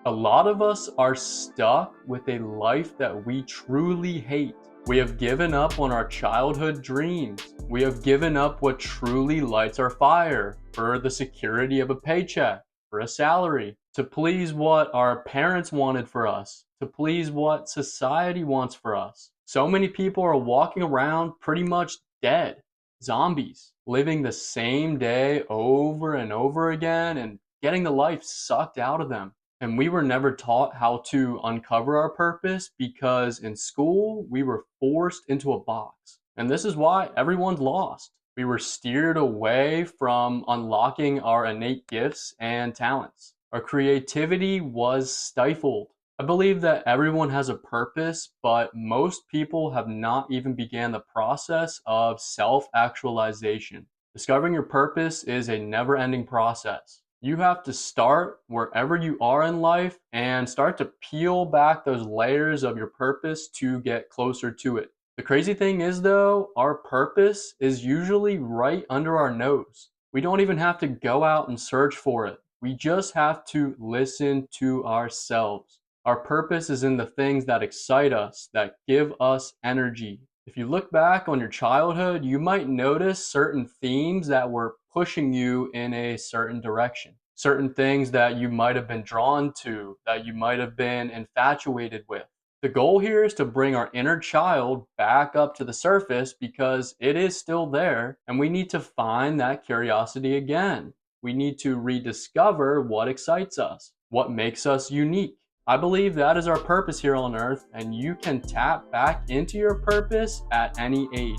A lot of us are stuck with a life that we truly hate. We have given up on our childhood dreams. We have given up what truly lights our fire for the security of a paycheck, for a salary, to please what our parents wanted for us, to please what society wants for us. So many people are walking around pretty much dead, zombies, living the same day over and over again and getting the life sucked out of them. And we were never taught how to uncover our purpose because in school we were forced into a box. And this is why everyone's lost. We were steered away from unlocking our innate gifts and talents. Our creativity was stifled. I believe that everyone has a purpose, but most people have not even began the process of self-actualization. Discovering your purpose is a never-ending process. You have to start wherever you are in life and start to peel back those layers of your purpose to get closer to it. The crazy thing is though, our purpose is usually right under our nose. We don't even have to go out and search for it. We just have to listen to ourselves. Our purpose is in the things that excite us, that give us energy. If you look back on your childhood, you might notice certain themes that were pushing you in a certain direction. Certain things that you might have been drawn to, that you might have been infatuated with. The goal here is to bring our inner child back up to the surface because it is still there and we need to find that curiosity again. We need to rediscover what excites us, what makes us unique. I believe that is our purpose here on earth, and you can tap back into your purpose at any age.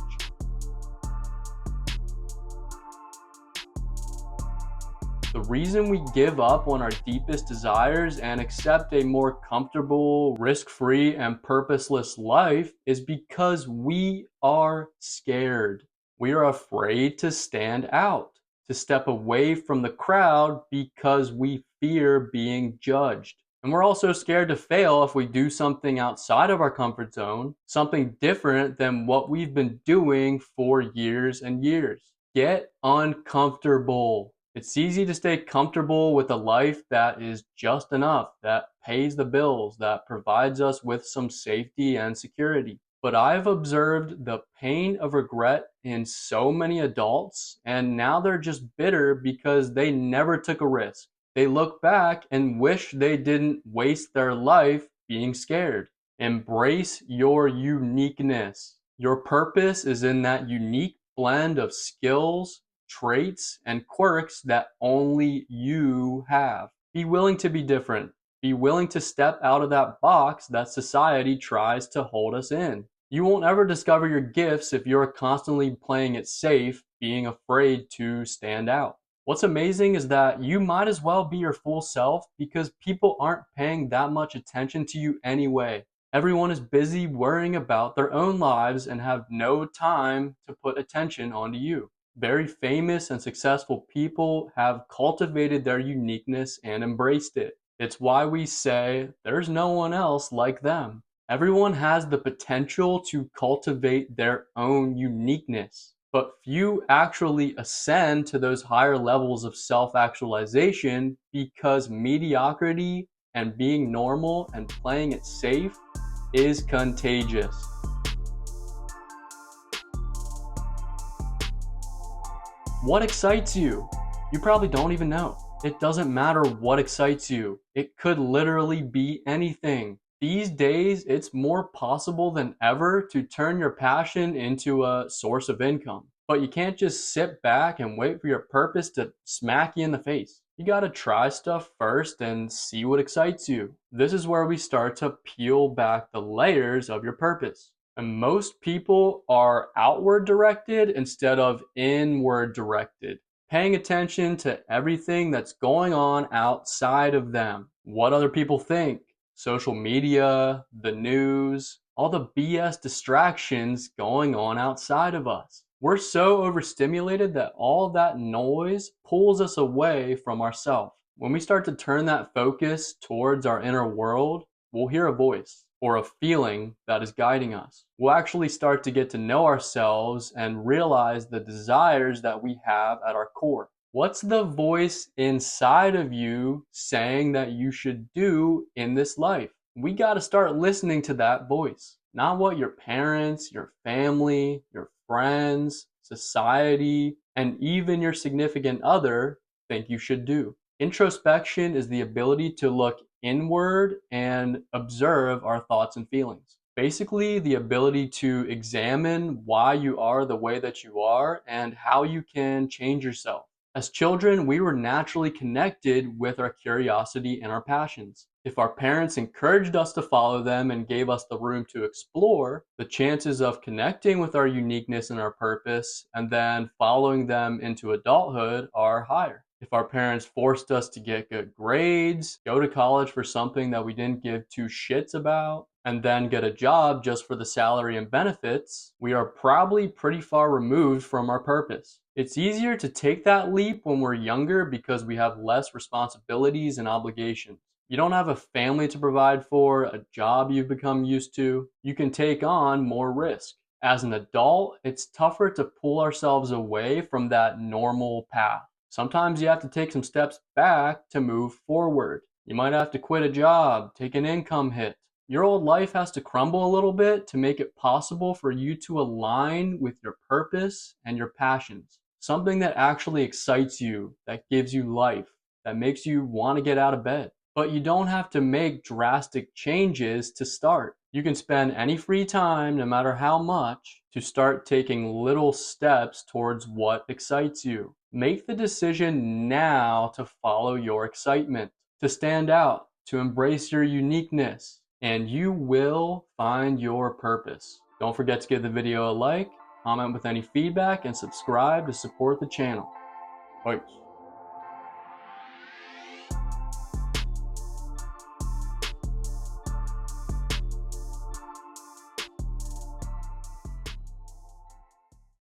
The reason we give up on our deepest desires and accept a more comfortable, risk-free, and purposeless life is because we are scared. We are afraid to stand out, to step away from the crowd because we fear being judged. And we're also scared to fail if we do something outside of our comfort zone, something different than what we've been doing for years and years. Get uncomfortable. It's easy to stay comfortable with a life that is just enough, that pays the bills, that provides us with some safety and security. But I've observed the pain of regret in so many adults, and now they're just bitter because they never took a risk. They look back and wish they didn't waste their life being scared. Embrace your uniqueness. Your purpose is in that unique blend of skills, traits, and quirks that only you have. Be willing to be different. Be willing to step out of that box that society tries to hold us in. You won't ever discover your gifts if you're constantly playing it safe, being afraid to stand out. What's amazing is that you might as well be your full self because people aren't paying that much attention to you anyway. Everyone is busy worrying about their own lives and have no time to put attention onto you. Very famous and successful people have cultivated their uniqueness and embraced it. It's why we say there's no one else like them. Everyone has the potential to cultivate their own uniqueness. But few actually ascend to those higher levels of self-actualization because mediocrity and being normal and playing it safe is contagious. What excites you? You probably don't even know. It doesn't matter what excites you. It could literally be anything. These days, it's more possible than ever to turn your passion into a source of income. But you can't just sit back and wait for your purpose to smack you in the face. You gotta try stuff first and see what excites you. This is where we start to peel back the layers of your purpose. And most people are outward directed instead of inward directed, paying attention to everything that's going on outside of them, what other people think, social media, the news, all the BS distractions going on outside of us. We're so overstimulated that all that noise pulls us away from ourselves. When we start to turn that focus towards our inner world, we'll hear a voice or a feeling that is guiding us. We'll actually start to get to know ourselves and realize the desires that we have at our core. What's the voice inside of you saying that you should do in this life? We got to start listening to that voice, not what your parents, your family, your friends, society, and even your significant other think you should do. Introspection is the ability to look inward and observe our thoughts and feelings. Basically, the ability to examine why you are the way that you are and how you can change yourself. As children, we were naturally connected with our curiosity and our passions. If our parents encouraged us to follow them and gave us the room to explore, the chances of connecting with our uniqueness and our purpose and then following them into adulthood are higher. If our parents forced us to get good grades, go to college for something that we didn't give two shits about, and then get a job just for the salary and benefits, we are probably pretty far removed from our purpose. It's easier to take that leap when we're younger because we have less responsibilities and obligations. You don't have a family to provide for, a job you've become used to. You can take on more risk. As an adult, it's tougher to pull ourselves away from that normal path. Sometimes you have to take some steps back to move forward. You might have to quit a job, take an income hit. Your old life has to crumble a little bit to make it possible for you to align with your purpose and your passions. Something that actually excites you, that gives you life, that makes you want to get out of bed. But you don't have to make drastic changes to start. You can spend any free time, no matter how much, to start taking little steps towards what excites you. Make the decision now to follow your excitement, to stand out, to embrace your uniqueness, and you will find your purpose. Don't forget to give the video a like, comment with any feedback, and subscribe to support the channel. Peace.